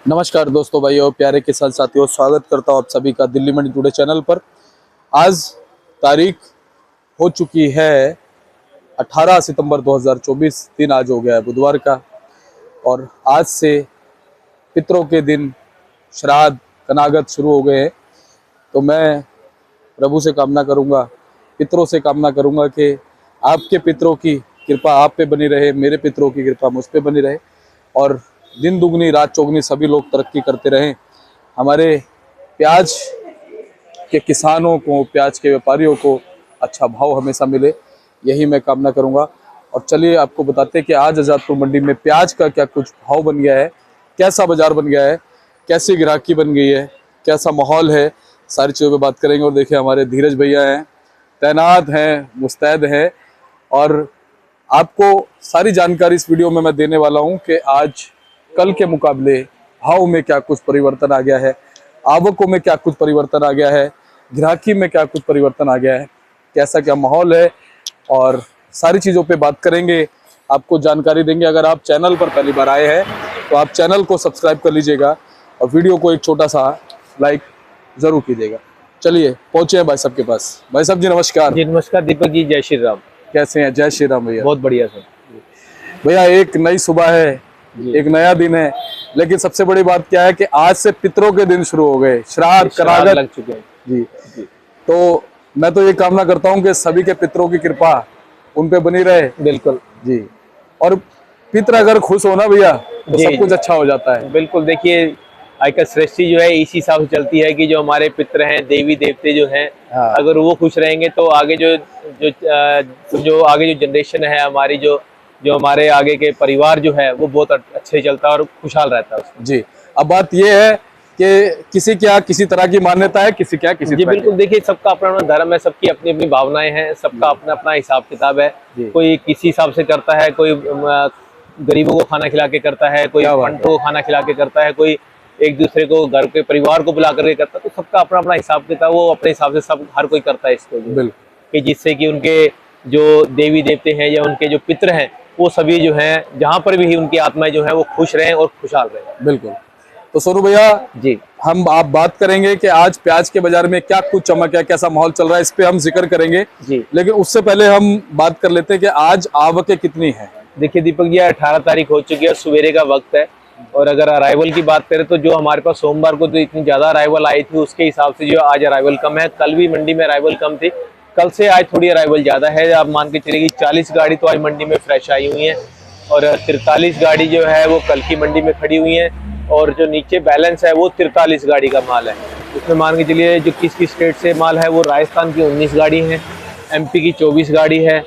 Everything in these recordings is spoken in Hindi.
नमस्कार दोस्तों, भाइयों और प्यारे किसान साथियों, स्वागत करता हूं आप सभी का दिल्ली मंडी टुडे चैनल पर। आज तारीख हो चुकी है 18 सितंबर 2024। दिन आज हो गया है बुधवार का, और आज से पितरों के दिन, श्राद्ध, कनागत शुरू हो गए हैं। तो मैं प्रभु से कामना करूंगा, पितरों से कामना करूंगा कि आपके पितरों की कृपा आप पे बनी रहे, मेरे पितरों की कृपा मुझ पे बनी रहे, और दिन दुगनी रात चौगनी सभी लोग तरक्की करते रहें। हमारे प्याज के किसानों को, प्याज के व्यापारियों को अच्छा भाव हमेशा मिले, यही मैं कामना करूंगा। और चलिए आपको बताते हैं कि आज आज़ादपुर मंडी में प्याज का क्या कुछ भाव बन गया है, कैसा बाजार बन गया है, कैसी ग्राहकी बन गई है, कैसा माहौल है, सारी चीज़ों पे बात करेंगे। और देखिए हमारे धीरज भैया हैं, तैनात हैं, मुस्तैद हैं, और आपको सारी जानकारी इस वीडियो में मैं देने वाला हूं कि आज कल के मुकाबले भाव में क्या कुछ परिवर्तन आ गया है, आवकों में क्या कुछ परिवर्तन आ गया है, ग्राहकी में क्या कुछ परिवर्तन आ गया है, कैसा क्या माहौल है, और सारी चीज़ों पे बात करेंगे, आपको जानकारी देंगे। अगर आप चैनल पर पहली बार आए हैं तो आप चैनल को सब्सक्राइब कर लीजिएगा और वीडियो को एक छोटा सा लाइक ज़रूर कीजिएगा। चलिए पहुँचे हैं भाई साहब के पास। भाई साहब जी नमस्कार। जी नमस्कार दीपक जी, जय श्री राम। कैसे हैं? जय श्री राम भैया। बहुत बढ़िया सर। भैया एक नई सुबह है, एक नया दिन है, लेकिन सबसे बड़ी बात क्या है कि आज से पितरों के दिन शुरू हो गए, श्राद्ध कनागत लग चुके हैं जी। जी। तो मैं तो ये कामना करता हूँ कि सभी के पितरों की कृपा उन पे बनी रहे। बिल्कुल जी, और पितर अगर खुश हो ना भैया तो जी, सब कुछ अच्छा हो जाता है। बिल्कुल। देखिए आजकल सृष्टि जो है इसी हिसाब से चलती है कि जो हमारे पितर हैं, देवी देवते जो हैं, हाँ। अगर वो खुश रहेंगे तो आगे जो आगे जो जनरेशन है हमारी, जो हमारे आगे के परिवार जो है वो बहुत अच्छे चलता है और खुशहाल रहता है उसमें। जी, अब बात ये है कि किसी क्या किसी तरह की मान्यता है, किसी क्या किसी जी तरह बिल्कुल। देखिए सबका अपना अपना धर्म है, सबकी अपनी अपनी भावनाएं हैं, सबका अपना अपना हिसाब किताब है। कोई किसी हिसाब से करता है, कोई गरीबों को खाना खिला के करता है, कोई पंडितों को खाना खिला के करता है, कोई एक दूसरे को घर के परिवार को बुला करके करता है। तो सबका अपना अपना हिसाब किताब, वो अपने हिसाब से सब हर कोई करता है इसको, कि जिससे कि उनके जो देवी देवते हैं या उनके जो पितर हैं वो सभी जो हैं जहाँ पर भी उनकी आत्माएं जो है वो खुश रहें और खुशहाल रहें। बिल्कुल। तो सोनू भैया जी, हम आप बात करेंगे कि आज प्याज के बाजार में क्या कुछ चमक है, कैसा माहौल चल रहा है, इस पे हम जिक्र करेंगे जी। लेकिन उससे पहले हम बात कर लेते हैं कि आज आवकें कितनी है। देखिए दीपक जी, 18 तारीख हो चुकी है, सवेरे का वक्त है। और अगर अराइवल की बात करें तो जो हमारे पास सोमवार को तो इतनी ज्यादा अराइवल आई थी, उसके हिसाब से जो आज अराइवल कम है। कल भी मंडी में अराइवल कम थी, कल से आज थोड़ी अराइवल ज्यादा है। आप मान के चलिए 40 गाड़ी तो आज मंडी में फ्रेश आई हुई है, और 43 गाड़ी जो है वो कल की मंडी में खड़ी हुई है, और जो नीचे बैलेंस है वो 43 गाड़ी का माल है। उसमें मान के चलिए जो किस किस स्टेट से माल है, वो राजस्थान की 19 गाड़ी है, MP की 24 गाड़ी है,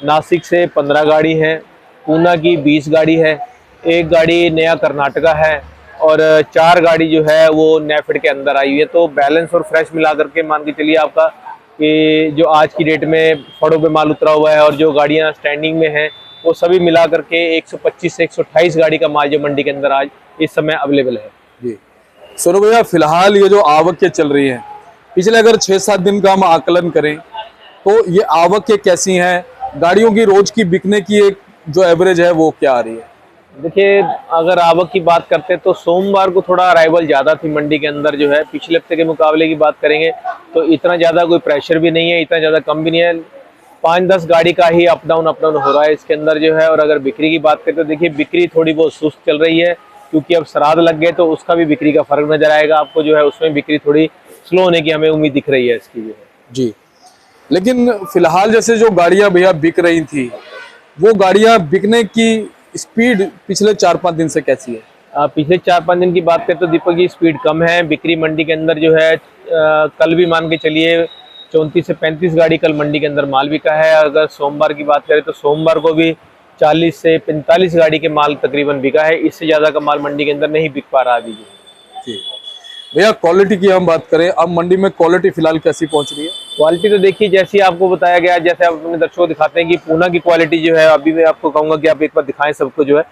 नासिक से 15 गाड़ी है, पूना की 20 गाड़ी है, एक गाड़ी नया कर्नाटका है, और 4 गाड़ी जो है वो नेफेड के अंदर आई हुई है। तो बैलेंस और फ्रेश मिला करके मान के चलिए आपका कि जो आज की डेट में फड़ों पे माल उतरा हुआ है और जो गाड़ियां स्टैंडिंग में हैं वो सभी मिला करके 125 से 128 गाड़ी का माल जो मंडी के अंदर आज इस समय अवेलेबल है। जी सोनू भैया, फिलहाल ये जो आवकें चल रही हैं, पिछले अगर 6-7 दिन का हम आकलन करें तो ये आवकें कैसी हैं, गाड़ियों की रोज की बिकने की एक जो एवरेज है वो क्या आ रही है? देखिए अगर आवक की बात करते हैं तो सोमवार को थोड़ा अराइवल ज़्यादा थी मंडी के अंदर जो है। पिछले हफ्ते के मुकाबले की बात करेंगे तो इतना ज़्यादा कोई प्रेशर भी नहीं है, इतना ज़्यादा कम भी नहीं है। 5-10 गाड़ी का ही अप डाउन हो रहा है इसके अंदर जो है। और अगर बिक्री की बात करें तो देखिए बिक्री थोड़ी बहुत सुस्त चल रही है, क्योंकि अब श्राद्ध लग गए तो उसका भी बिक्री का फर्क नजर आएगा आपको जो है। उसमें बिक्री थोड़ी स्लो होने की हमें उम्मीद दिख रही है इसकी जो है। जी, लेकिन फिलहाल जैसे जो गाड़ियां भैया बिक रही थी, वो गाड़ियां बिकने की स्पीड पिछले 4-5 दिन से कैसी है? पिछले 4-5 दिन की बात करें तो दीपक जी स्पीड कम है। बिक्री मंडी के अंदर जो है कल भी मान के चलिए 34 से 35 गाड़ी कल मंडी के अंदर माल बिका है। अगर सोमवार की बात करें तो सोमवार को भी 40 से 45 गाड़ी के माल तकरीबन बिका है। इससे ज़्यादा का माल मंडी के अंदर नहीं बिक पा रहा अभी। जी भैया, क्वालिटी की हम बात करें, अब मंडी में क्वालिटी फिलहाल कैसी पहुंच रही है? क्वालिटी तो देखिए जैसे आपको बताया गया, जैसे आप अपने दर्शकों को दिखाते हैं कि पूना की क्वालिटी जो है, अभी मैं आपको कहूंगा कि आप एक बार दिखाएं सबको जो है।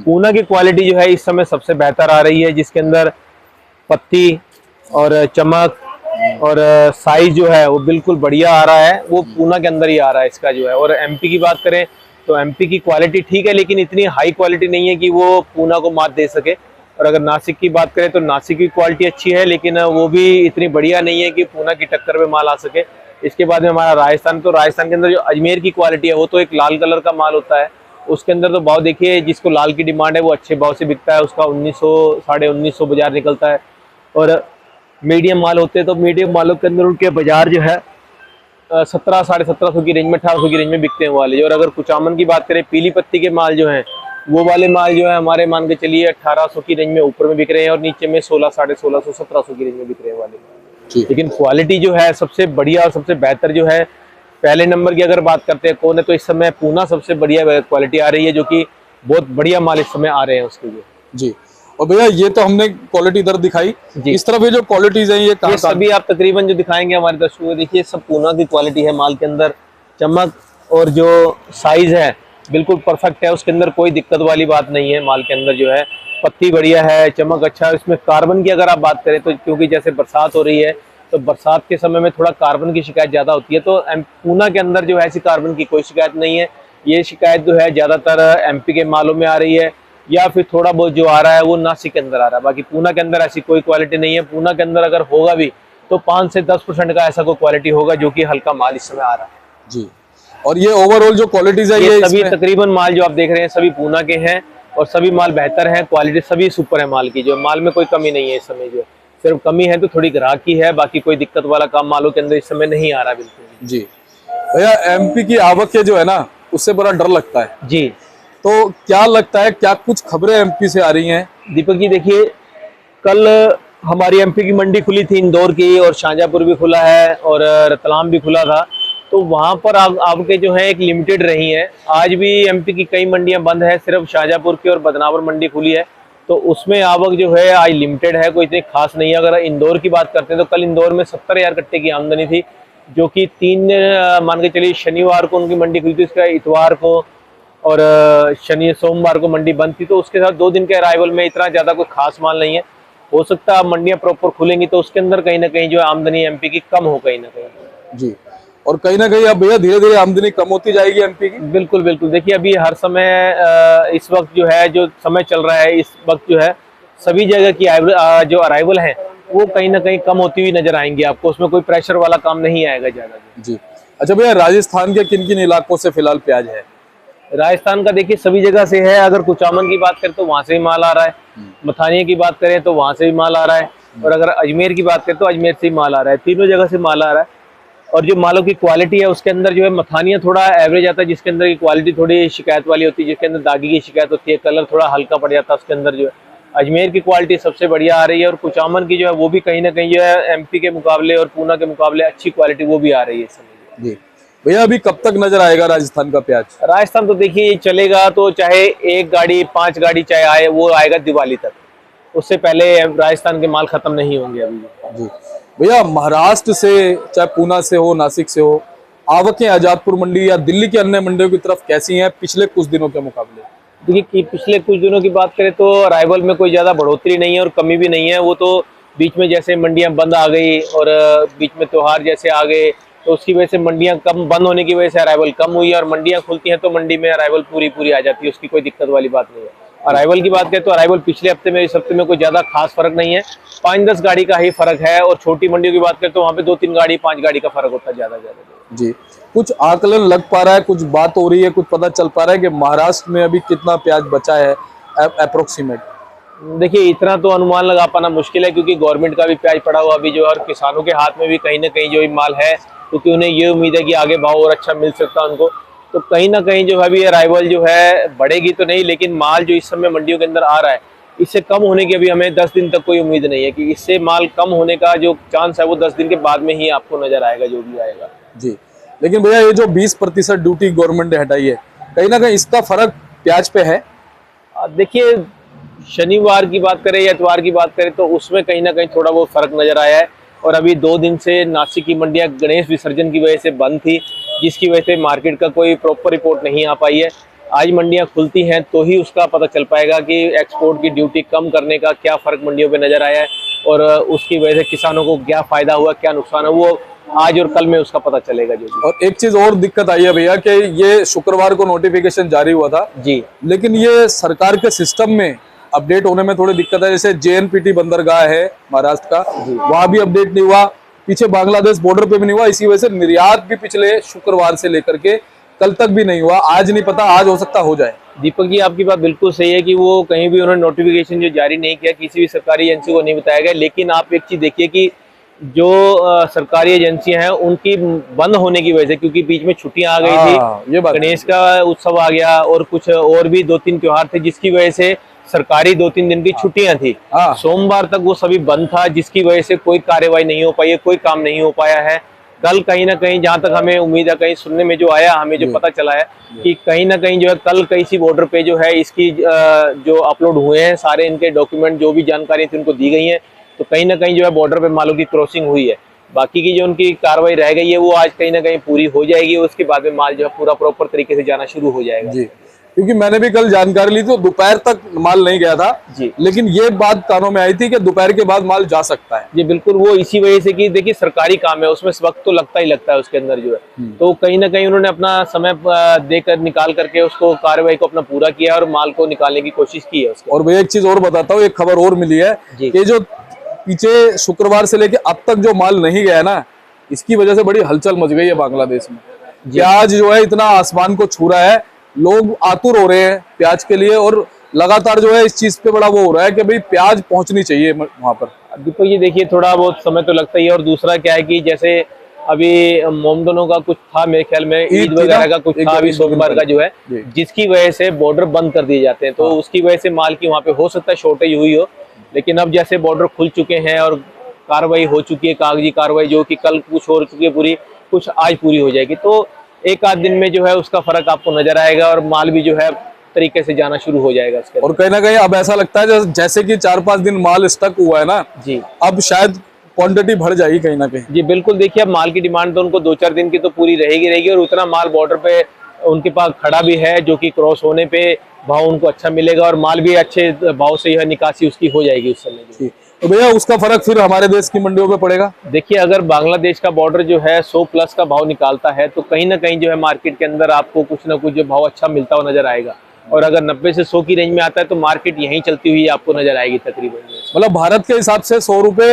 पूना की क्वालिटी जो है इस समय सबसे बेहतर आ रही है, जिसके अंदर पत्ती और चमक और साइज जो है वो बिल्कुल बढ़िया आ रहा है, वो पूना के अंदर ही आ रहा है इसका जो है। और MP की बात करें तो MP की क्वालिटी ठीक है, लेकिन इतनी हाई क्वालिटी नहीं है कि वो पूना को मात दे सके। और अगर नासिक की बात करें तो नासिक की क्वालिटी अच्छी है, लेकिन वो भी इतनी बढ़िया नहीं है कि पूना की टक्कर में माल आ सके। इसके बाद में हमारा राजस्थान, तो राजस्थान के अंदर जो अजमेर की क्वालिटी है वो तो एक लाल कलर का माल होता है, उसके अंदर तो भाव देखिए, जिसको लाल की डिमांड है वो अच्छे भाव से बिकता है, उसका 1900 1950 बाजार निकलता है। और मीडियम माल होते हैं तो मीडियम मालों के अंदर उनके बाजार जो है 17 1750 की रेंज में, 1800 की रेंज में बिकते हैं वाले। और अगर कुचामन की बात करें, पीली पत्ती के माल जो हैं वो वाले माल जो है हमारे मान के चलिए 1800 की रेंज में ऊपर में बिक रहे हैं, और नीचे में 16 1650 1700 की रेंज में बिक रहे हैं वाले। लेकिन क्वालिटी जो है सबसे बढ़िया और सबसे बेहतर जो है, पहले नंबर की अगर बात करते हैं कौन है, तो इस समय पूना सबसे बढ़िया क्वालिटी आ रही है, जो कि बहुत बढ़िया माल इस समय आ रहे हैं उसके लिए। जी। और भैया ये तो हमने क्वालिटी इधर दिखाई, इस तरफ ये जो क्वालिटीज हैं ये कहाँ सभी आप तकरीबन जो दिखाएंगे हमारे दर्शकों को, देखिए सब पूना की क्वालिटी है। माल के अंदर चमक और जो साइज है बिल्कुल परफेक्ट है, उसके अंदर कोई दिक्कत वाली बात नहीं है। माल के अंदर जो है पत्ती बढ़िया है, चमक अच्छा है। इसमें कार्बन की अगर आप बात करें तो, क्योंकि जैसे बरसात हो रही है तो बरसात के समय में थोड़ा कार्बन की शिकायत ज्यादा होती है, तो पूना के अंदर जो है ऐसी कार्बन की कोई शिकायत नहीं है। ये शिकायत जो है ज्यादातर एमपी के मालों में आ रही है, या फिर थोड़ा बहुत जो आ रहा है वो नासिक के अंदर आ रहा है। बाकी पूना के अंदर ऐसी कोई क्वालिटी नहीं है। पूना के अंदर अगर होगा भी तो 5 से 10% का ऐसा कोई क्वालिटी होगा जो कि हल्का माल इस समय आ रहा है। जी। और ये ओवरऑल जो क्वालिटीज है ये सभी तकरीबन माल जो आप देख रहे हैं सभी पूना के हैं, और सभी माल बेहतर हैं, क्वालिटी सभी सुपर है माल की, जो माल में कोई कमी नहीं है इस समय। जो सिर्फ कमी है तो थोड़ी ग्राहक की है, बाकी कोई दिक्कत वाला काम मालों के अंदर इस समय नहीं आ रहा बिल्कुल। जी भैया, एमपी की आवक के जो है ना उससे बड़ा डर लगता है जी। तो क्या लगता है, क्या कुछ खबरें एमपी से आ रही हैं? दीपक जी देखिए, कल हमारी एमपी की मंडी खुली थी इंदौर की, और शाहजहाँपुर भी खुला है और रतलाम भी खुला था, तो वहां पर आवकें जो है एक लिमिटेड रही हैं। आज भी एमपी की कई मंडियां बंद है, सिर्फ शाहजहाँपुर की और बदनावर मंडी खुली है, तो उसमें आवक जो है आज लिमिटेड है, कोई इतनी खास नहीं है। अगर इंदौर की बात करते हैं तो कल इंदौर में 70,000 कट्टे की आमदनी थी, जो कि 3 मान के चलिए शनिवार को उनकी मंडी खुली थी, उसका इतवार को और सोमवार को मंडी बंद थी, तो उसके साथ 2 दिन के अराइवल में इतना ज्यादा कोई खास माल नहीं है। हो सकता है मंडियां प्रॉपर खुलेंगी तो उसके अंदर कहीं ना कहीं जो आमदनी एमपी की कम हो कहीं ना कहीं। जी। और कहीं ना कहीं अब भैया धीरे धीरे आमदनी कम होती जाएगी एमपी की। बिल्कुल बिल्कुल, देखिए अभी हर समय इस वक्त जो है, जो समय चल रहा है इस वक्त जो है, सभी जगह की जो अराइवल है वो कहीं ना कहीं कम होती हुई नजर आएंगी आपको, उसमें कोई प्रेशर वाला काम नहीं आएगा ज्यादा। जी। अच्छा भैया, राजस्थान के किन किन इलाकों से फिलहाल प्याज है? राजस्थान का देखिए सभी जगह से है। अगर कुचामन की बात करें तो वहां से भी माल आ रहा है, मथानिया की बात करें तो वहां से भी माल आ रहा है, और अगर अजमेर की बात करें तो अजमेर से भी माल आ रहा है। तीनों जगह से माल आ रहा है। और जो मालों की क्वालिटी है उसके अंदर जो है मथानिया थोड़ा एवरेज आता है, जिसके अंदर की क्वालिटी थोड़ी शिकायत वाली होती है, जिसके अंदर दागी की शिकायत होती है, कलर थोड़ा हल्का पड़ जाता है उसके अंदर। जो है अजमेर की क्वालिटी सबसे बढ़िया आ रही है, और कुचामन की जो है वो भी कहीं ना कहीं जो है एमपी के मुकाबले और पूना के मुकाबले अच्छी क्वालिटी वो भी आ रही है इस समय। जी भैया, अभी कब तक नजर आएगा राजस्थान का प्याज? राजस्थान तो देखिए चलेगा तो चाहे 1 गाड़ी 5 गाड़ी चाहे आए, वो आएगा दिवाली तक, उससे पहले राजस्थान के माल खत्म नहीं होंगे अभी। जी भैया, महाराष्ट्र से चाहे पूना से हो, नासिक से हो, आवकें आजादपुर मंडी या दिल्ली की अन्य मंडियों की तरफ कैसी हैं पिछले कुछ दिनों के मुकाबले? देखिए कि पिछले कुछ दिनों की बात करें तो अराइवल में कोई ज्यादा बढ़ोतरी नहीं है और कमी भी नहीं है। वो तो बीच में जैसे मंडियां बंद आ गई और बीच में त्योहार जैसे आ गए, तो उसकी वजह से मंडियां कम बंद होने की वजह से अराइवल कम हुई है, और मंडियां खुलती हैं तो मंडी में अराइवल पूरी आ जाती है, उसकी कोई दिक्कत वाली बात नहीं है। अराइवल की बात करें तो अराइवल पिछले हफ्ते में इस हफ्ते में कोई ज्यादा खास फर्क नहीं है, 5-10 गाड़ी का ही फर्क है। और छोटी मंडियों की बात करें तो वहाँ पे 2-3 गाड़ी 5 गाड़ी का फर्क होता है ज्यादा। जी, कुछ आकलन लग पा रहा है, कुछ बात हो रही है, कुछ पता चल पा रहा है कि महाराष्ट्र में अभी कितना प्याज बचा है अप्रोक्सीमेट? देखिए इतना तो अनुमान लगा पाना मुश्किल है, क्योंकि गवर्नमेंट का भी प्याज पड़ा हुआ अभी जो है, और किसानों के हाथ में भी कहीं ना कहीं जो ये माल है, क्योंकि उन्हें ये उम्मीद है कि आगे भाव और अच्छा मिल सकता है उनको, तो कहीं ना कहीं जो है अभी अराइवल जो है बढ़ेगी तो नहीं, लेकिन माल जो इस समय मंडियों के अंदर आ रहा है इससे कम होने की अभी हमें 10 दिन तक कोई उम्मीद नहीं है कि इससे माल कम होने का जो चांस है वो 10 दिन के बाद में ही आपको नजर आएगा जो भी आएगा। जी, लेकिन भैया ये जो 20% ड्यूटी गवर्नमेंट ने हटाई है, कहीं ना कहीं इसका फर्क प्याज पे है? देखिए शनिवार की बात करें या इतवार की बात करें तो उसमें कहीं ना कहीं थोड़ा बहुत फर्क नजर आया है, और अभी 2 दिन से नासिक की मंडियां गणेश विसर्जन की वजह से बंद थी, जिसकी वजह से मार्केट का कोई प्रॉपर रिपोर्ट नहीं आ पाई है। आज मंडियां खुलती हैं तो ही उसका पता चल पाएगा कि एक्सपोर्ट की ड्यूटी कम करने का क्या फर्क मंडियों पे नजर आया है, और उसकी वजह से किसानों को क्या फायदा हुआ क्या नुकसान है, वो आज और कल में उसका पता चलेगा जो भी। और एक चीज और दिक्कत आई है भैया कि ये शुक्रवार को नोटिफिकेशन जारी हुआ था जी, लेकिन ये सरकार के सिस्टम में अपडेट होने में थोड़ी दिक्कत है। जैसे JNPT बंदरगाह है महाराष्ट्र का, वहां भी अपडेट नहीं हुआ, पीछे बांग्लादेश बॉर्डर पे भी नहीं हुआ। इसी वजह से निर्यात भी पिछले शुक्रवार से लेकर के कल तक भी नहीं हुआ। आज नहीं पता, आज हो सकता हो जाए। दीपक जी, आपकी बात बिल्कुल सही है कि वो कहीं भी उन्होंने नोटिफिकेशन जो जारी नहीं किया, किसी भी सरकारी एजेंसी को नहीं बताया गया। लेकिन आप एक चीज देखिए कि जो सरकारी एजेंसियां हैं उनकी बंद होने की वजह से, क्योंकि बीच में छुट्टियां आ गई थी, ये बात गणेश का उत्सव आ गया और कुछ और भी 2-3 त्योहार थे, जिसकी वजह से सरकारी 2-3 दिन की छुट्टियां थी। सोमवार तक वो सभी बंद था, जिसकी वजह से कोई कार्यवाही नहीं हो पाई है, कोई काम नहीं हो पाया है। कल कहीं ना कहीं, जहां तक हमें उम्मीद है, कहीं सुनने में जो आया, हमें जो पता चला है कि कहीं ना कहीं जो है कल किसी बॉर्डर पे जो है इसकी जो अपलोड हुए हैं सारे इनके डॉक्यूमेंट, जो भी जानकारी थी उनको दी गई है, तो कहीं ना कहीं जो है बॉर्डर पे मालों की क्रॉसिंग हुई है। बाकी की जो उनकी कार्रवाई रह गई है वो आज कहीं ना कहीं पूरी हो जाएगी, उसके बाद में माल जो है पूरा प्रॉपर तरीके से जाना शुरू हो जाएगा जी। क्योंकि मैंने भी कल जानकारी ली थी, दोपहर तक माल नहीं गया था जी, लेकिन ये बात कानों में आई थी कि दोपहर के बाद माल जा सकता है। जी बिल्कुल, वो इसी वजह से कि देखिए सरकारी काम है, उसमें वक्त तो लगता ही लगता है उसके अंदर जो है, तो कहीं ना कहीं उन्होंने अपना समय देकर निकाल करके उसको कार्रवाई को अपना पूरा किया और माल को निकालने की कोशिश की है उसके। और भैया एक चीज और बताता हूँ, एक खबर और मिली है कि जो पीछे शुक्रवार से लेके अब तक जो माल नहीं गया है ना, इसकी वजह से बड़ी हलचल मच गई है बांग्लादेश में। प्याज जो है इतना आसमान को छू रहा है, लोग आतुर हो रहे हैं प्याज के लिए, और लगातार जो है इस चीज पे बड़ा वो हो रहा है कि भाई प्याज पहुंचनी चाहिए वहां पर। दीपक जी देखिए, थोड़ा बहुत समय तो लगता ही है, और दूसरा क्या है कि जैसे अभी मोमदनों का कुछ था, मेरे ख्याल में ईद वगैरह का कुछ था अभी सोमवार का जो है, जिसकी वजह से बॉर्डर बंद कर दिए जाते हैं, तो उसकी वजह से माल की वहाँ पे हो सकता है शॉर्टेज हुई हो। लेकिन अब जैसे बॉर्डर खुल चुके हैं और कार्रवाई हो चुकी है, कागजी कार्रवाई जो कि कल कुछ हो चुकी है पूरी, कुछ आज पूरी हो जाएगी, तो एक आध दिन में जो है उसका फर्क आपको नजर आएगा और माल भी जो है तरीके से जाना शुरू हो जाएगा उसके। और कहीं ना कहीं अब ऐसा लगता है जैसे कि 4-5 दिन माल स्टक हुआ है ना जी, अब शायद क्वांटिटी बढ़ जाएगी कहीं ना कहीं। जी बिल्कुल, देखिए अब माल की डिमांड तो उनको 2-4 दिन की तो पूरी रहेगी और उतना माल बॉर्डर पे उनके पास खड़ा भी है, जो कि क्रॉस होने पे भाव उनको अच्छा मिलेगा और माल भी अच्छे भाव से यह निकासी उसकी हो जाएगी उस समय। तो भैया उसका फर्क फिर हमारे देश की मंडियों में पड़ेगा। देखिए, अगर बांग्लादेश का बॉर्डर जो है 100+ का भाव निकालता है, तो कहीं ना कहीं जो है मार्केट के अंदर आपको कुछ ना कुछ जो भाव अच्छा मिलता हुआ नजर आएगा, और अगर 90 से 100 की रेंज में आता है तो मार्केट यहीं चलती हुई आपको नजर आएगी तकरीबन। मतलब भारत के हिसाब से 100 रुपए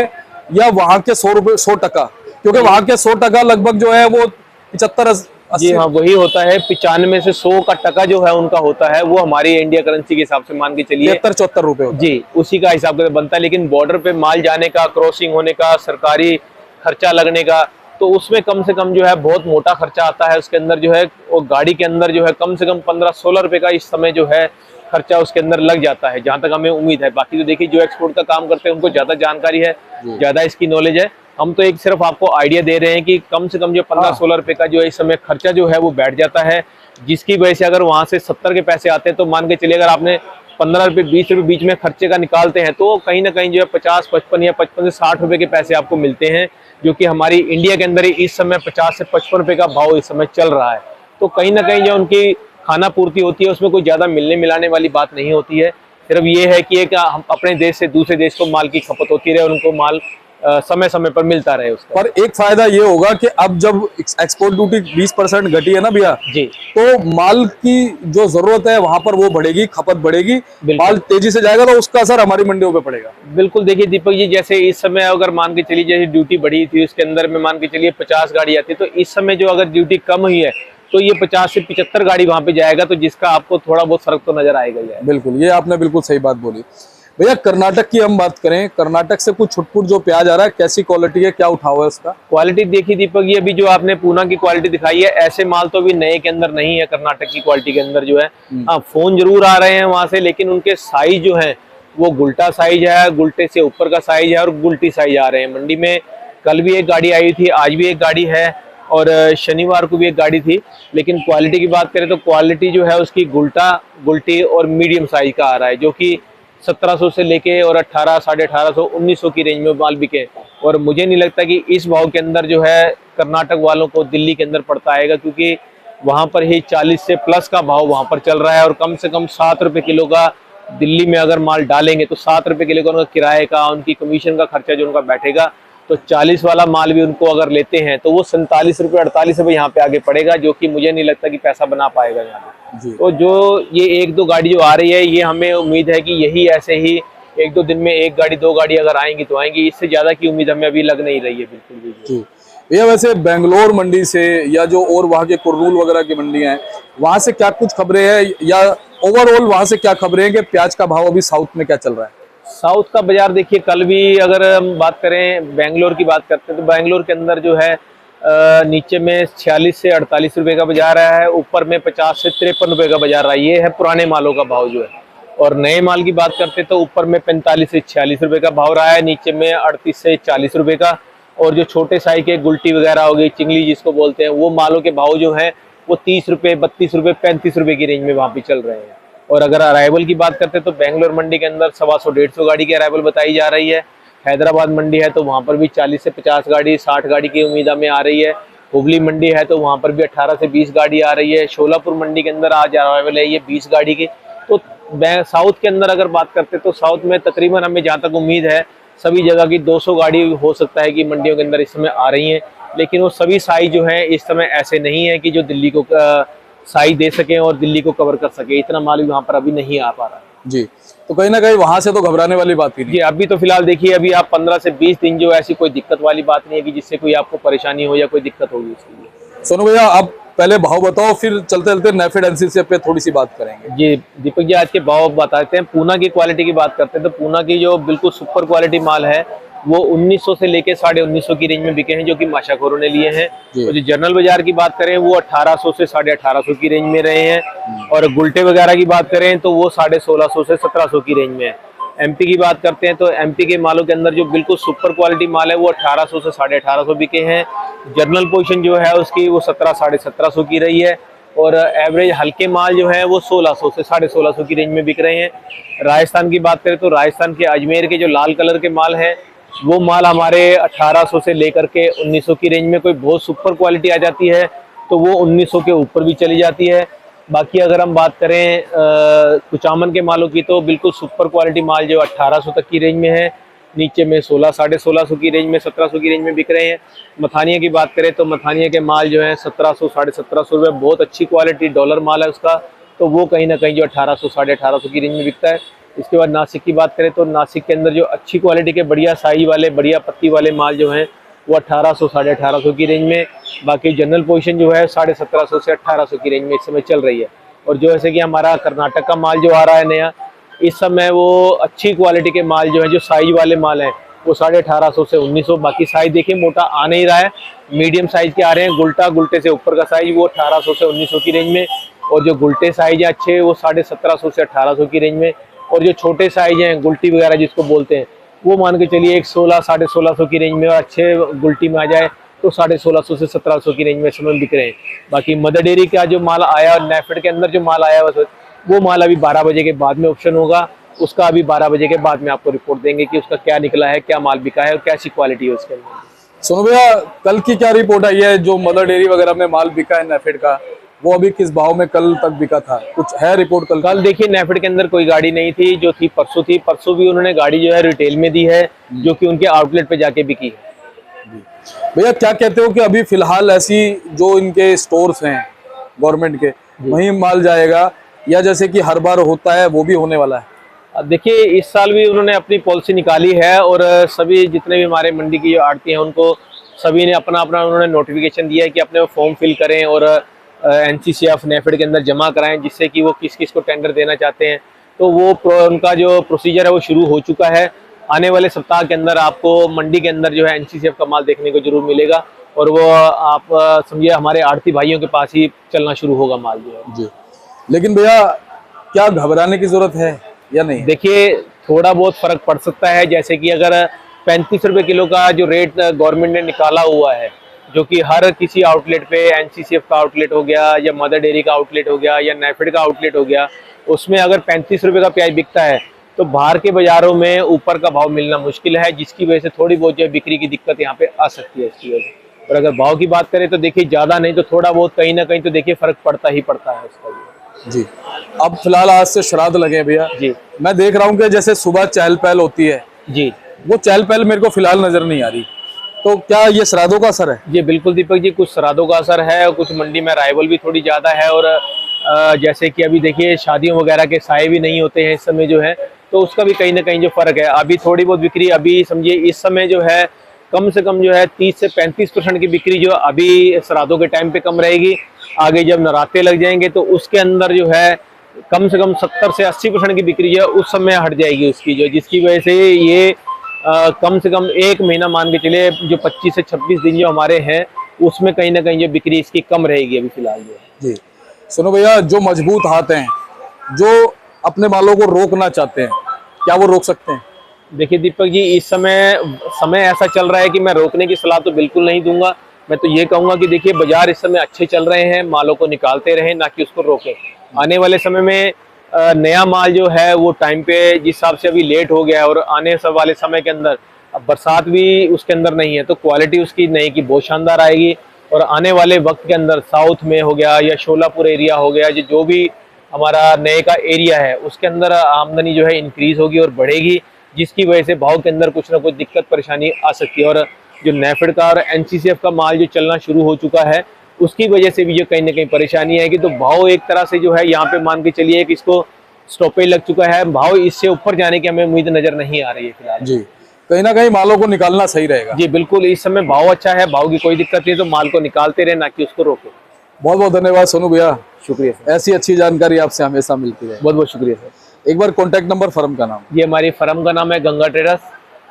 या वहां के 100 रुपए 100%, क्योंकि वहां के 100% लगभग जो है वो 75-80। जी हाँ, वही होता है, 95 से 100 का टका जो है उनका होता है, वो हमारी इंडिया करेंसी के हिसाब से मान के चलिए 73-74 रुपए जी, उसी का हिसाब से बनता है। लेकिन बॉर्डर पे माल जाने का, क्रॉसिंग होने का, सरकारी खर्चा लगने का, तो उसमें कम से कम जो है बहुत मोटा खर्चा आता है उसके अंदर जो है, और गाड़ी के अंदर जो है कम से कम 15-16 रुपए का इस समय जो है खर्चा उसके अंदर लग जाता है, जहां तक हमें उम्मीद है। बाकी तो देखिए, जो एक्सपोर्ट का काम करते हैं उनको ज्यादा जानकारी है, ज्यादा इसकी नॉलेज है। हम तो एक सिर्फ आपको आइडिया दे रहे हैं कि कम से कम जो 15-16 रुपए का जो है इस समय खर्चा जो है वो बैठ जाता है, जिसकी वजह से अगर वहां से 70 के पैसे आते हैं तो मान के चलिए अगर आपने 15 रुपए 20 रुपए बीच में खर्चे का निकालते हैं, तो कहीं ना कहीं जो है 50-55 या 55 से 60 रुपए के पैसे आपको मिलते हैं, जो कि हमारी इंडिया के अंदर ही इस समय 50 से 55 रुपए का भाव इस समय चल रहा है। तो कहीं ना कहीं जो उनकी खाना पूर्ति होती है उसमें कोई ज्यादा मिलने मिलाने वाली बात नहीं होती है। सिर्फ ये है कि एक हम अपने देश से दूसरे देश को माल की खपत होती रहे, उनको माल समय समय पर मिलता रहे उसका। पर एक फायदा ये होगा कि अब जब एक्सपोर्ट ड्यूटी 20% घटी है ना भैया जी, तो माल की जो जरूरत है वहां पर वो बढ़ेगी, खपत बढ़ेगी, माल तेजी से जाएगा, तो उसका असर हमारी मंडियों पे पड़ेगा। बिल्कुल, देखिए दीपक जी, जैसे इस समय अगर मान के चलिए जैसे ड्यूटी बढ़ी थी उसके अंदर में मान के चलिए 50 गाड़ी आती, तो इस समय जो अगर ड्यूटी कम हुई है तो ये 50 से 75 गाड़ी वहां पे जाएगा, तो जिसका आपको थोड़ा बहुत फर्क तो नजर आएगा ही। बिल्कुल, ये आपने बिल्कुल सही बात बोली। भैया कर्नाटक की हम बात करें, कर्नाटक से कुछ छुटपुट जो प्याज आ रहा है, कैसी क्वालिटी है, क्या उठाव है उसका? क्वालिटी देखिए दीपक, ये अभी जो आपने पूना की क्वालिटी दिखाई है, ऐसे माल तो अभी नए के अंदर नहीं है कर्नाटक की क्वालिटी के अंदर जो है। हाँ, फोन जरूर आ रहे हैं वहां से, लेकिन उनके साइज जो है वो गुल्टा साइज है, गुल्टे से ऊपर का साइज है और गुल्टी साइज आ रहे हैं मंडी में। कल भी एक गाड़ी आई थी, आज भी एक गाड़ी है और शनिवार को भी एक गाड़ी थी। लेकिन क्वालिटी की बात करें तो क्वालिटी जो है उसकी गुल्टा, गुल्टी और मीडियम साइज का आ रहा है, जो कि 1700 से लेके और 1800, 1850, 1900 की रेंज में माल बिके। और मुझे नहीं लगता कि इस भाव के अंदर जो है कर्नाटक वालों को दिल्ली के अंदर पड़ता आएगा, क्योंकि वहां पर ही 40 से प्लस का भाव वहां पर चल रहा है, और कम से कम 7 रुपए किलो का दिल्ली में अगर माल डालेंगे तो 7 रुपए किलो का उनका किराए का, उनकी कमीशन का खर्चा जो उनका बैठेगा तो 40 वाला माल भी उनको अगर लेते हैं तो वो 47 रुपये 48 रुपये यहाँ पे आगे पड़ेगा, जो कि मुझे नहीं लगता कि पैसा बना पाएगा यहाँ पे। जी। तो जो ये 1-2 गाड़ी जो आ रही है, ये हमें उम्मीद है कि यही ऐसे ही 1-2 दिन में 1 गाड़ी 2 गाड़ी अगर आएंगी तो आएंगी, इससे ज्यादा की उम्मीद हमें अभी लग नहीं रही है बिल्कुल भी। जी भैया, वैसे बेंगलोर मंडी से या जो और वहाँ के कुर्नूल वगैरह की मंडियां हैं, वहाँ से क्या कुछ खबरें हैं, या ओवरऑल वहाँ से क्या खबरें हैं कि प्याज का भाव अभी साउथ में क्या चल रहा है? साउथ का बाजार देखिए, कल भी अगर हम बात करें, बेंगलोर की बात करते हैं तो बेंगलोर के अंदर जो है नीचे में 46 से 48 रुपए का बाजार रहा है, ऊपर में 50 से 53 रुपए का बाजार रहा है। ये है पुराने मालों का भाव जो है। और नए माल की बात करते तो ऊपर में 45 से 46 रुपए का भाव रहा है, नीचे में 38 से 40 रुपए का। और जो छोटे साइज के गुलटी वगैरह हो गई, चिंगली जिसको बोलते हैं, वो मालों के भाव जो है वो 30 रुपए, 32 रुपए, 35 रुपए की रेंज में वहाँ पे चल रहे हैं। और अगर अराइवल की बात करते हैं तो बेंगलोर मंडी के अंदर 125-150 गाड़ी की अराइवल बताई जा रही है। हैदराबाद मंडी है तो वहाँ पर भी 40 से 50 गाड़ी, 60 गाड़ी की उम्मीद हमें आ रही है। हुबली मंडी है तो वहाँ पर भी 18 से 20 गाड़ी आ रही है। शोलापुर मंडी के अंदर आज अराइवल है ये 20 गाड़ी की। तो साउथ के अंदर अगर बात करते तो साउथ में तकरीबन हमें जहाँ तक उम्मीद है सभी जगह की 200 गाड़ी हो सकता है कि मंडियों के अंदर इस समय आ रही हैं। लेकिन वो सभी साइज जो है इस समय ऐसे नहीं है कि जो दिल्ली को साइज दे सके और दिल्ली को कवर कर सके। इतना माल भी वहाँ पर अभी नहीं आ पा रहा है। जी, तो कहीं ना कहीं वहां से तो घबराने वाली बात ही नहीं। जी, अभी तो फिलहाल देखिए, अभी आप 15 से 20 दिन जो ऐसी कोई दिक्कत वाली बात नहीं है कि जिससे कोई आपको परेशानी हो या कोई दिक्कत होगी उसके लिए। सोनू भैया, आप पहले भाव बताओ, फिर चलते चलते नेफेड एनसीसी पे थोड़ी सी बात करेंगे। जी दीपक जी, आज के भाव बताते हैं। पूना की क्वालिटी की बात करते हैं तो पूना की जो बिल्कुल सुपर क्वालिटी माल है वो 1900 से लेके 1950 की रेंज में बिके हैं, जो कि माशाखोरों ने लिए हैं। और जो जनरल बाजार की बात करें वो 1800 से 1850 की रेंज में रहे हैं। और गुलटे वगैरह की बात करें तो वो 1650 से 1700 की रेंज में है। एमपी की बात करते हैं तो एमपी के मालों के अंदर जो बिल्कुल सुपर क्वालिटी माल है वो 1800 से 1850 बिके हैं। जनरल पोजीशन जो है उसकी वो 1700-1750 की रही है। और एवरेज हल्के माल जो है वो 1600 से 1650 की रेंज में बिक रहे हैं। राजस्थान की बात करें तो राजस्थान के अजमेर के जो लाल कलर के माल हैं वो माल हमारे 1800 से लेकर के 1900 की रेंज में, कोई बहुत सुपर क्वालिटी आ जाती है तो वो 1900 के ऊपर भी चली जाती है। बाकी अगर हम बात करें कुचामन के मालों की तो बिल्कुल सुपर क्वालिटी माल जो 1800 तक की रेंज में है, नीचे में 1600-1650 की रेंज में, 1700 की रेंज में बिक रहे हैं। मथानिया की बात करें तो मथानिया के माल जो है 1700-1750 रुपये, बहुत अच्छी क्वालिटी डॉलर माल है उसका, तो वो कहीं ना कहीं जो 1800-1850 की रेंज में बिकता है। इसके बाद नासिक की बात करें तो नासिक के अंदर जो अच्छी क्वालिटी के बढ़िया साई वाले, बढ़िया पत्ती वाले माल जो हैं वो 1800-1850 की रेंज में। बाकी जनरल पोजीशन जो है 1750 से 1800 की रेंज में इस समय चल रही है। और जो जैसे कि हमारा कर्नाटक का माल जो आ रहा है नया इस समय, वो अच्छी क्वालिटी के माल जो है, जो साइज वाले माल हैं वो 1850 से 1900। बाकी साइज देखिए मोटा आ नहीं रहा है, मीडियम साइज के आ रहे हैं। गुलटे से ऊपर का साइज वो 1800 से 1900 की रेंज में। और जो गुलटे साइज है अच्छे वो 1750 से 1800 की रेंज में। और जो छोटे साइज हैं गुलटी वगैरह जिसको बोलते हैं वो मान के चलिए एक 1600-1650 की रेंज में, और अच्छे गुलटी में आ जाए तो 1650 से 1700 की रेंज में समय बिक रहे हैं। बाकी मदर डेयरी का जो माल आया और नेफेड के अंदर जो माल आया वो माल अभी 12 बजे के बाद में ऑप्शन होगा, उसका अभी 12 बजे के बाद में आपको रिपोर्ट देंगे कि उसका क्या निकला है, क्या माल बिका है और कैसी क्वालिटी है उसके अंदर। सोनू भैया, कल की क्या रिपोर्ट आई है? जो मदर डेयरी वगैरह में माल बिका है नेफेड का, वो अभी किस भाव में कल तक बिका था? कुछ है रिपोर्ट कल? कल देखिए नेफेड के अंदर कोई गाड़ी नहीं थी, जो थी परसों थी। परसों भी उन्होंने गाड़ी जो है रिटेल में दी है, जो कि उनके आउटलेट पे जाके बिकी है। भैया, क्या कहते हो कि अभी फिलहाल ऐसी जो इनके स्टोर्स हैं गवर्नमेंट के, वहीं माल जाएगा, या जैसे कि हर बार होता है वो भी होने वाला है? अब देखिए, इस साल भी उन्होंने अपनी पॉलिसी निकाली है और सभी जितने भी हमारे मंडी की आड़ती हैं उनको सभी ने अपना अपना उन्होंने नोटिफिकेशन दिया है कि अपने फॉर्म फिल करें और एनसीसीएफ नेफेड के अंदर जमा कराएं, जिससे कि वो किस किस को टेंडर देना चाहते हैं। तो वो उनका जो प्रोसीजर है वो शुरू हो चुका है। आने वाले सप्ताह के अंदर आपको मंडी के अंदर जो है एनसीसीएफ का माल देखने को जरूर मिलेगा, और वो आप समझिए हमारे आड़ती भाइयों के पास ही चलना शुरू होगा माल जो है। जी, लेकिन भैया क्या घबराने की जरूरत है या नहीं? देखिए, थोड़ा बहुत फर्क पड़ सकता है। जैसे कि अगर 35 रुपए किलो का जो रेट गवर्नमेंट ने निकाला हुआ है, जो कि हर किसी आउटलेट पे एनसीसीएफ का आउटलेट हो गया या मदर डेयरी का आउटलेट हो गया या नेफेड का आउटलेट हो गया, उसमें अगर 35 रुपए का प्याज बिकता है तो बाहर के बाजारों में ऊपर का भाव मिलना मुश्किल है, जिसकी वजह से थोड़ी बहुत जो बिक्री की दिक्कत यहाँ पे आ सकती है इसकी वजह से। और अगर भाव की बात करें तो देखिए, ज्यादा नहीं तो थोड़ा बहुत कहीं ना कहीं तो देखिए फर्क पड़ता ही पड़ता है उसका। जी, अब फिलहाल आज से श्राद्ध लगे हैं भैया जी, मैं देख रहा हूँ कि जैसे सुबह चहल पहल होती है जी, वो चहल पहल मेरे को फिलहाल नजर नहीं आ रही। तो क्या ये श्राद्धों का असर है? जी बिल्कुल दीपक जी, कुछ श्राद्धों का असर है और कुछ मंडी में अराइवल भी थोड़ी ज़्यादा है। और जैसे कि अभी देखिए शादियों वगैरह के साए भी नहीं होते हैं इस समय जो है, तो उसका भी कहीं ना कहीं जो फ़र्क है। अभी थोड़ी बहुत बिक्री, अभी समझिए इस समय जो है कम से कम जो है 30 से 35% की बिक्री जो अभी श्राद्धों के टाइम पे कम रहेगी। आगे जब नवरात्रे लग जाएंगे तो उसके अंदर जो है कम से कम 70 से 80% की बिक्री जो है उस समय हट जाएगी उसकी, जो जिसकी वजह से ये कम से कम एक महीना मान के चलिए, जो 25 से 26 दिन जो हमारे हैं उसमें कहीं ना कहीं जो बिक्री इसकी कम रहेगी अभी फिलहाल जो है। जी सुनो भैया, जो मजबूत हाथ हैं, जो अपने मालों को रोकना चाहते हैं, क्या वो रोक सकते हैं? देखिए दीपक जी, इस समय ऐसा चल रहा है कि मैं रोकने की सलाह तो बिल्कुल नहीं दूंगा। मैं तो ये कहूंगा कि देखिए बाजार इस समय अच्छे चल रहे हैं, मालों को निकालते रहें, ना कि उसको रोकें। आने वाले समय में नया माल जो है वो टाइम पे, जिस हिसाब से अभी लेट हो गया है और आने वाले समय के अंदर अब बरसात भी उसके अंदर नहीं है, तो क्वालिटी उसकी नए की बहुत शानदार आएगी। और आने वाले वक्त के अंदर साउथ में हो गया या शोलापुर एरिया हो गया, जो भी हमारा नए का एरिया है उसके अंदर आमदनी जो है इंक्रीज होगी और बढ़ेगी, जिसकी वजह से भाव के अंदर कुछ ना कुछ दिक्कत परेशानी आ सकती है। और जो नेफेड का और एनसीसीएफ का माल जो चलना शुरू हो चुका है उसकी वजह से भी जो कहीं ना कहीं परेशानी आएगी। तो भाव एक तरह से जो है यहाँ पे मान के चलिए कि इसको स्टॉपेज लग चुका है, भाव इससे ऊपर जाने की हमें उम्मीद नजर नहीं आ रही है फिलहाल। जी, कहीं ना कहीं मालों को निकालना सही रहेगा। जी बिल्कुल, इस समय भाव अच्छा है, भाव की कोई दिक्कत नहीं, तो माल को निकालते रहे, ना कि उसको रोके। बहुत बहुत धन्यवाद सोनू भैया, शुक्रिया सर, ऐसी अच्छी जानकारी आपसे हमेशा मिलती है। बहुत बहुत शुक्रिया सर। एक बार कॉन्टैक्ट नंबर, फर्म का नाम। ये हमारी फर्म का नाम है गंगा ट्रेडर्स,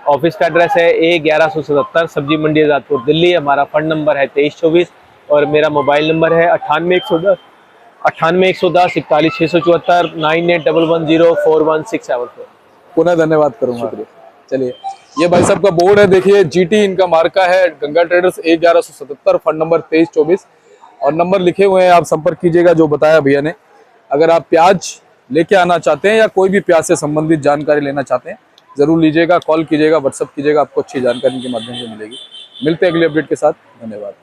ऑफिस का एड्रेस है A1177 सब्जी मंडी आजादपुर दिल्ली। हमारा फंड नंबर है 2324 और मेरा मोबाइल नंबर है 98 110 41 674 9811041674। पुनः धन्यवाद करूंगा। चलिए, ये भाई साहब का बोर्ड है, देखिए जीटी इनका मार्का है, Ganga traders A1177, fund number 2324 और नंबर लिखे हुए हैं, आप संपर्क कीजिएगा जो बताया भैया ने। अगर आप प्याज लेके आना चाहते हैं या कोई भी प्याज से संबंधित जानकारी लेना चाहते हैं, जरूर लीजिएगा, कॉल कीजिएगा, व्हाट्सअप कीजिएगा, आपको अच्छी जानकारी के माध्यम से मिलेगी। मिलते हैं अगले अपडेट के साथ, धन्यवाद।